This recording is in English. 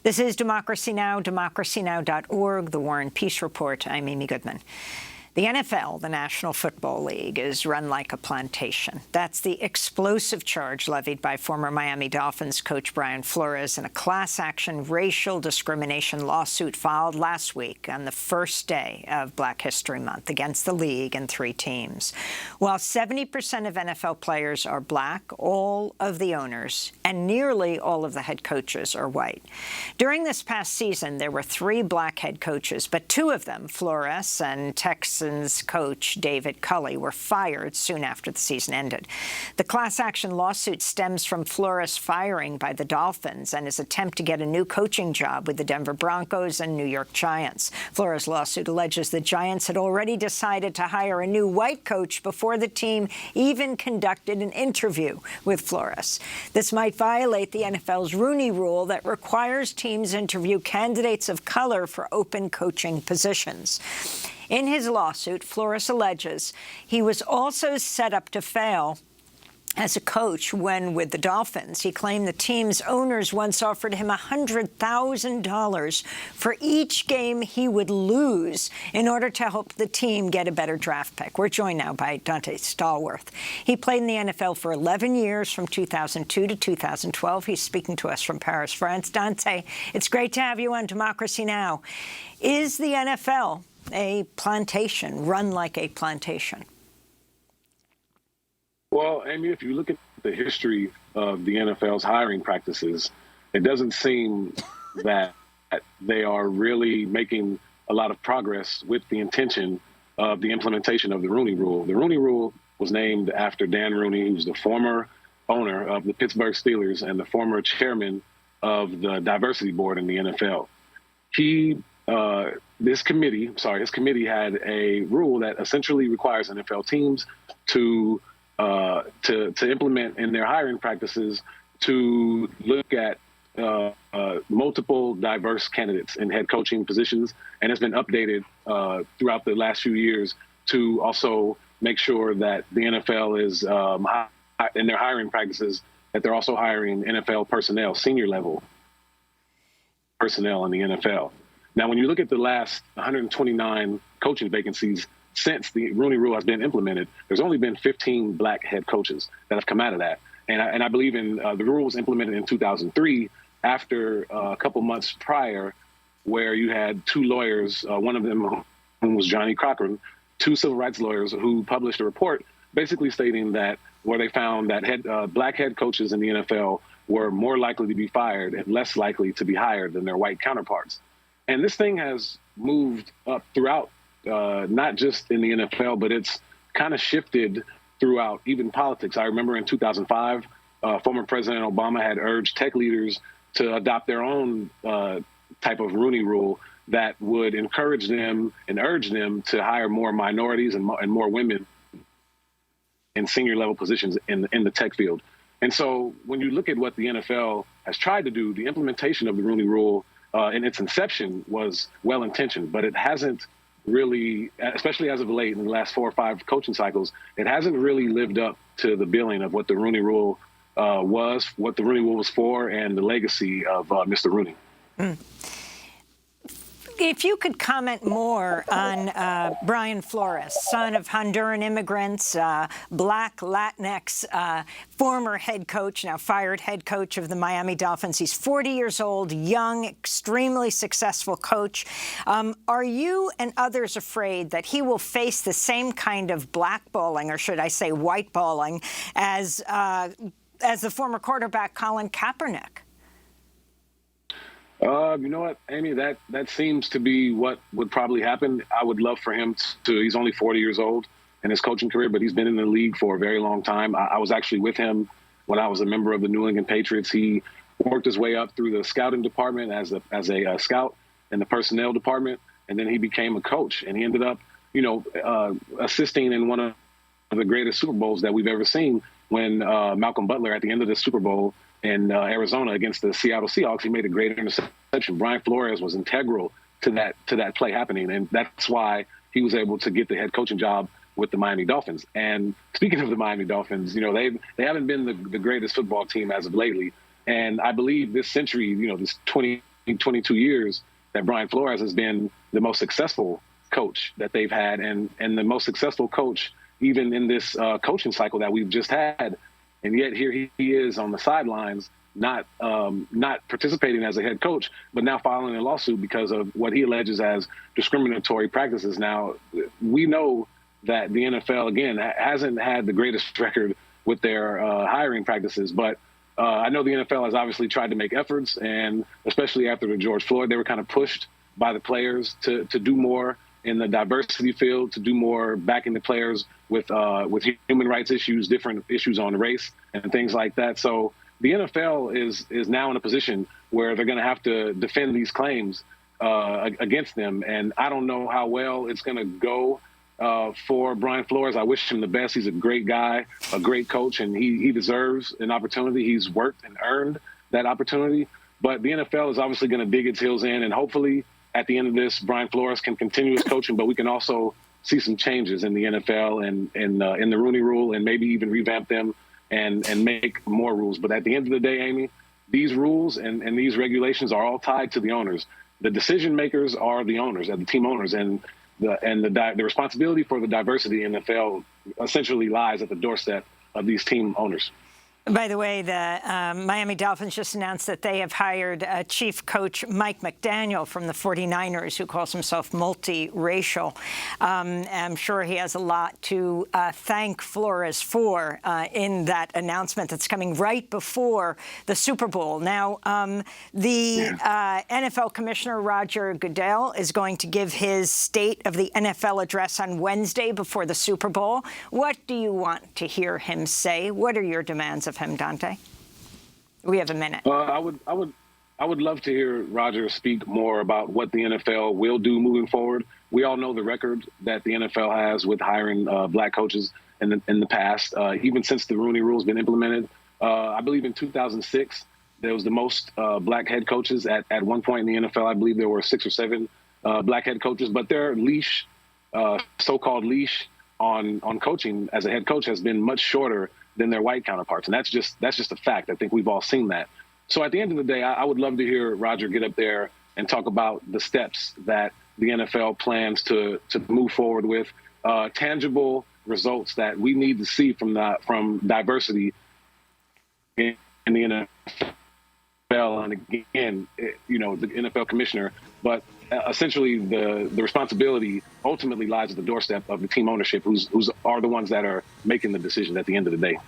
This is Democracy Now!, democracynow.org, The War and Peace Report. I'm Amy Goodman. The NFL, the National Football League, is run like a plantation. That's the explosive charge levied by former Miami Dolphins coach Brian Flores in a class-action racial discrimination lawsuit filed last week on the first day of Black History Month against the league and 3 teams. While 70% of NFL players are black, all of the owners and nearly all of the head coaches are white. During this past season, there were 3 black head coaches, but 2 of them, Flores and Texans coach David Culley, were fired soon after the season ended. The class-action lawsuit stems from Flores' firing by the Dolphins and his attempt to get a new coaching job with the Denver Broncos and New York Giants. Flores' lawsuit alleges the Giants had already decided to hire a new white coach before the team even conducted an interview with Flores. This might violate the NFL's Rooney Rule that requires teams interview candidates of color for open coaching positions. In his lawsuit, Flores alleges he was also set up to fail as a coach when with the Dolphins. He claimed the team's owners once offered him $100,000 for each game he would lose in order to help the team get a better draft pick. We're joined now by Donté Stallworth. He played in the NFL for 11 years, from 2002 to 2012. He's speaking to us from Paris, France. Donté, it's great to have you on Democracy Now! Is the NFL a plantation, run like a plantation? Well, Amy, if you look at the history of the NFL's hiring practices, it doesn't seem that they are really making a lot of progress with the intention of the implementation of the Rooney Rule. The Rooney Rule was named after Dan Rooney, who's the former owner of the Pittsburgh Steelers and the former chairman of the diversity board in the NFL. His committee had a rule that essentially requires NFL teams to implement in their hiring practices to look at multiple diverse candidates in head coaching positions, and it's been updated throughout the last few years to also make sure that the NFL is in their hiring practices, that they're also hiring NFL personnel, senior level personnel in the NFL. Now, when you look at the last 129 coaching vacancies since the Rooney Rule has been implemented, there's only been 15 black head coaches that have come out of that. And I believe in the rule was implemented in 2003 after a couple months prior, where you had 2 lawyers, one of them who was Johnny Cochran, 2 civil rights lawyers who published a report basically stating that where they found that black head coaches in the NFL were more likely to be fired and less likely to be hired than their white counterparts. And this thing has moved up throughout, not just in the NFL, but it's kind of shifted throughout even politics. I remember in 2005, former President Obama had urged tech leaders to adopt their own type of Rooney Rule that would encourage them and urge them to hire more minorities and more women in senior level positions in the tech field. And so when you look at what the NFL has tried to do, the implementation of the Rooney Rule in its inception was well-intentioned, but it hasn't really, especially as of late in the last 4 or 5 coaching cycles, it hasn't really lived up to the billing of what the Rooney Rule was, what the Rooney Rule was for, and the legacy of Mr. Rooney. If you could comment more on Brian Flores, son of Honduran immigrants, black Latinx, former head coach, now fired head coach of the Miami Dolphins. He's 40 years old, young, extremely successful coach. Are you and others afraid that he will face the same kind of blackballing, or should I say whiteballing, as the former quarterback Colin Kaepernick? You know what, Amy, that seems to be what would probably happen. I would love for him he's only 40 years old in his coaching career, but he's been in the league for a very long time. I was actually with him when I was a member of the New England Patriots. He worked his way up through the scouting department as a scout in the personnel department, and then he became a coach, and he ended up, assisting in one of the greatest Super Bowls that we've ever seen when Malcolm Butler, at the end of the Super Bowl, in Arizona against the Seattle Seahawks, he made a great interception. Brian Flores was integral to that play happening, and that's why he was able to get the head coaching job with the Miami Dolphins. And speaking of the Miami Dolphins, they haven't been the greatest football team as of lately. And I believe this century, this 22 years that Brian Flores has been the most successful coach that they've had, and the most successful coach even in this coaching cycle that we've just had. And yet here he is on the sidelines, not participating as a head coach, but now filing a lawsuit because of what he alleges as discriminatory practices. Now, we know that the NFL, again, hasn't had the greatest record with their hiring practices, but I know the NFL has obviously tried to make efforts, and especially after the George Floyd, they were kind of pushed by the players to do more in the diversity field, to do more backing the players with human rights issues, different issues on race and things like that. So the NFL is now in a position where they're going to have to defend these claims against them. And I don't know how well it's going to go for Brian Flores. I wish him the best. He's a great guy, a great coach, and he deserves an opportunity. He's worked and earned that opportunity. But the NFL is obviously going to dig its heels in, and hopefully at the end of this, Brian Flores can continue his coaching, but we can also see some changes in the NFL and in the Rooney Rule, and maybe even revamp them and make more rules. But at the end of the day, Amy, these rules and these regulations are all tied to the owners. The decision makers are the owners, the team owners, and the responsibility for the diversity in the NFL essentially lies at the doorstep of these team owners. By the way, the Miami Dolphins just announced that they have hired chief coach Mike McDaniel from the 49ers, who calls himself multiracial. I'm sure he has a lot to thank Flores for in that announcement that's coming right before the Super Bowl. Now, the NFL Commissioner Roger Goodell is going to give his State of the NFL address on Wednesday before the Super Bowl. What do you want to hear him say? What are your demands of him, Donté? We have a minute. I would love to hear Roger speak more about what the NFL will do moving forward. We all know the record that the NFL has with hiring black coaches in the past, even since the Rooney Rule has been implemented. I believe in 2006 there was the most black head coaches at one point in the NFL. I believe there were 6 or 7 black head coaches, but their leash, so-called leash on coaching as a head coach, has been much shorter than their white counterparts. And that's just a fact. I think we've all seen that. So at the end of the day, I would love to hear Roger get up there and talk about the steps that the NFL plans to move forward with, tangible results that we need to see from diversity in the NFL. And again, the NFL commissioner, but essentially the responsibility ultimately lies at the doorstep of the team ownership, who's are the ones that are making the decision at the end of the day.